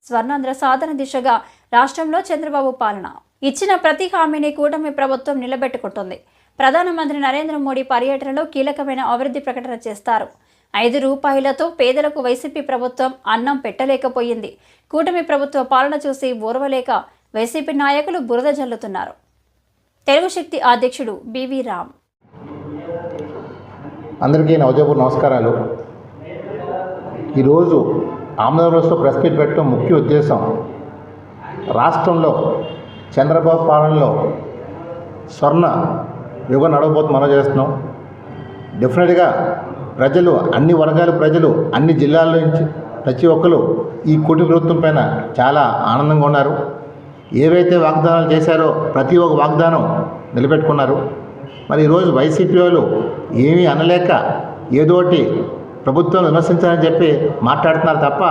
స్వర్ణాంధ్ర సాధన దిశగా రాష్ట్రంలో చంద్రబాబు పాలన ఇచ్చిన ప్రతి హామీని కూటమి ప్రభుత్వం నిలబెట్టుకుంటుంది. ప్రధానమంత్రి నరేంద్ర మోడీ పర్యటనలో కీలకమైన అభివృద్ధి ప్రకటన చేస్తారు. 5 రూపాయలతో పేదలకు వైసీపీ ప్రభుత్వం అన్నం పెట్టలేకపోయింది. కూటమి ప్రభుత్వ పాలన చూసి ఓర్వలేక వైసీపీ నాయకులు బురద జల్లుతున్నారు. తెలుగు శక్తి అధ్యక్షుడు బివి రామ్. అందరికీ నా ఉదయపూర్వ నమస్కారాలు. ఈరోజు ఆంధ్రప్రదేశ్లో ప్రెస్ మీట్ పెట్టడం ముఖ్య ఉద్దేశం రాష్ట్రంలో చంద్రబాబు పాలనలో స్వర్ణ యుగం నడవబోతు మనం చేస్తున్నాం. డెఫినెట్గా ప్రజలు, అన్ని వర్గాల ప్రజలు, అన్ని జిల్లాల నుంచి ప్రతి ఒక్కరు ఈ కూటమి ప్రభుత్వం పైన చాలా ఆనందంగా ఉన్నారు. ఏవైతే వాగ్దానాలు చేశారో ప్రతి ఒక్క వాగ్దానం నిలబెట్టుకున్నారు. మరి ఈరోజు వైసీపీ వాళ్ళు ఏమీ అనలేక ఏదోటి ప్రభుత్వం విమర్శించాలని చెప్పి మాట్లాడుతున్నారు తప్ప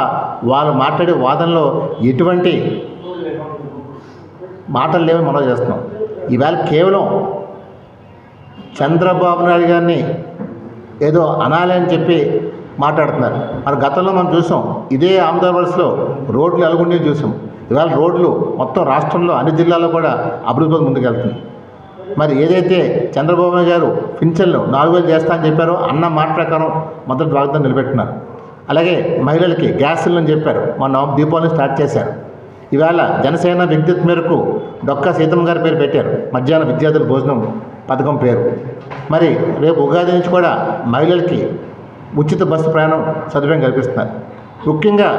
వాళ్ళు మాట్లాడే వాదనలో ఎటువంటి మాటలు లేవని మనం చేస్తున్నాం. ఈవేళ కేవలం చంద్రబాబు నాయుడు గారిని ఏదో అనాలి అని చెప్పి మాట్లాడుతున్నారు. మరి గతంలో మనం చూసాం, ఇదే ఆంధ్రప్రదేశ్లో రోడ్లు ఎలాగుండి చూసాం. ఇవాళ రోడ్లు మొత్తం రాష్ట్రంలో అన్ని జిల్లాల్లో కూడా అభివృద్ధి ముందుకెళ్తుంది. మరి ఏదైతే చంద్రబాబు నాయుడు గారు పింఛన్లు 4,000 చేస్తా అని చెప్పారో అన్న మాట ప్రకారం మొదటి వాగ్దానం నిలబెట్టున్నారు. అలాగే మహిళలకి గ్యాస్ సిలిండర్ చెప్పారు, మొన్న దీపావళి స్టార్ట్ చేశారు. ఇవాళ జనసేన విజ్ఞప్తి మేరకు డొక్కా సీతమ్మ గారి పేరు పెట్టారు, మధ్యాహ్న విద్యార్థుల భోజనం పథకం పేరు. మరి రేపు ఉగాది నుంచి కూడా మహిళలకి ఉచిత బస్సు ప్రయాణం సదుపాయం కల్పిస్తున్నారు. ముఖ్యంగా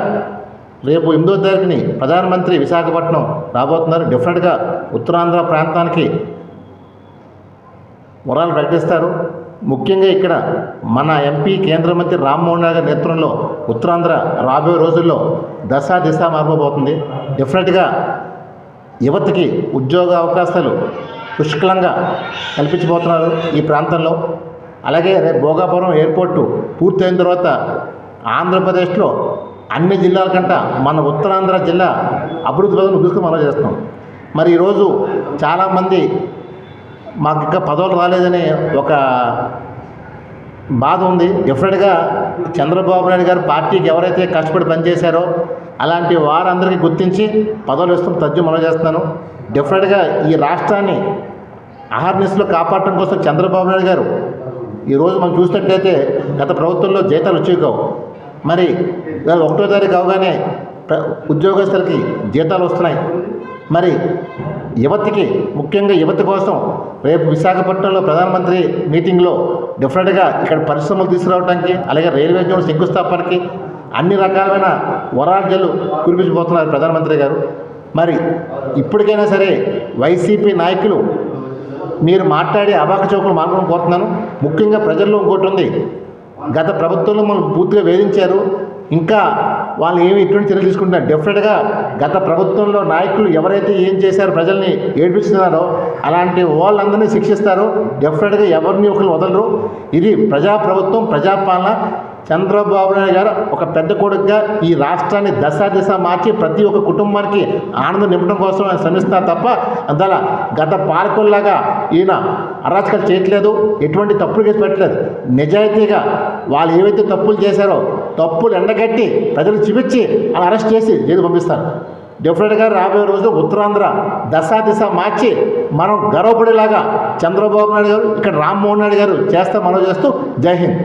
రేపు 8వ తారీఖుని ప్రధానమంత్రి విశాఖపట్నం రాబోతున్నారు. డెఫినెట్గా ఉత్తరాంధ్ర ప్రాంతానికి వరాలు ప్రకటిస్తారు. ముఖ్యంగా ఇక్కడ మన ఎంపీ కేంద్ర మంత్రి రామ్మోహన్ నాయుడు గారి నేతృత్వంలో ఉత్తరాంధ్ర రాబోయే రోజుల్లో దిశ మారిపోబోతుంది. డెఫినెట్గా యువతకి ఉద్యోగ అవకాశాలు పుష్కలంగా కల్పించబోతున్నారు ఈ ప్రాంతంలో. అలాగే రేపు భోగాపురం ఎయిర్పోర్టు పూర్తయిన తర్వాత ఆంధ్రప్రదేశ్లో అన్ని జిల్లాల కంటే మన ఉత్తరాంధ్ర జిల్లా అభివృద్ధి పదవులు చూసుకుని మనం చేస్తున్నాం. మరి ఈరోజు చాలామంది మాకు ఇంకా పదవులు రాలేదనే ఒక బాధ ఉంది. డెఫినెట్గా చంద్రబాబు నాయుడు గారు పార్టీకి ఎవరైతే కష్టపడి పనిచేశారో అలాంటి వారందరికీ గుర్తించి పదవులు ఇస్తాం తజ్జు మనం చేస్తున్నాను. డెఫినెట్గా ఈ రాష్ట్రాన్ని అహర్నిశలో కాపాడటం కోసం చంద్రబాబు నాయుడు గారు ఈరోజు మనం చూసినట్లయితే గత ప్రభుత్వంలో జీతాలు వచ్చేవి కావు. మరి 1వ తారీఖు అవగానే ఉద్యోగస్తులకి జీతాలు వస్తున్నాయి. మరి యువతికి, ముఖ్యంగా యువత కోసం రేపు విశాఖపట్నంలో ప్రధానమంత్రి మీటింగ్లో డెఫినెట్గా ఇక్కడ పరిశ్రమలు తీసుకురావడానికి, అలాగే రైల్వే జోన్ శంకుస్థాపనకి అన్ని రకాలైన వరాలు కురిపించబోతున్నారు ప్రధానమంత్రి గారు. మరి ఇప్పటికైనా సరే వైసీపీ నాయకులు మీరు మాట్లాడే అబాక చౌకులు మాట్లాడడం కోరుతున్నాను. ముఖ్యంగా ప్రజల్లో ఇంకోటి ఉంది, గత ప్రభుత్వంలో మనం పూర్తిగా వేధించారు, ఇంకా వాళ్ళు ఏమి ఇటువంటి చర్యలు తీసుకుంటున్నారు. డెఫినెట్గా గత ప్రభుత్వంలో నాయకులు ఎవరైతే ఏం చేశారో ప్రజల్ని ఏడిపిస్తున్నారో అలాంటి వాళ్ళందరినీ శిక్షిస్తారు. డెఫినెట్గా ఎవరిని ఒకరు వదలరు. ఇది ప్రజాప్రభుత్వం, ప్రజాపాలన. చంద్రబాబు నాయుడు గారు ఒక పెద్ద కొడుకుగా ఈ రాష్ట్రాన్ని దిశ మార్చి ప్రతి ఒక్క కుటుంబానికి ఆనందం నింపడం కోసం ఆయన శ్రమిస్తారు తప్ప అందువల్ల గత పాలకుల్లాగా ఈయన అరాచకాలు చేయట్లేదు, ఎటువంటి తప్పులు చేసి పెట్టలేదు. నిజాయితీగా వాళ్ళు ఏవైతే తప్పులు చేశారో తప్పులు ఎండగట్టి ప్రజలు చూపించి అలా అరెస్ట్ చేసి జైలు పంపిస్తారు. డెఫినెట్గా రాబోయే రోజు ఉత్తరాంధ్ర దిశ మార్చి మనం గర్వపడేలాగా చంద్రబాబు నాయుడు గారు, ఇక్కడ రామ్మోహన్ నాయుడు గారు చేస్తే మనం చేస్తూ. జై హింద్.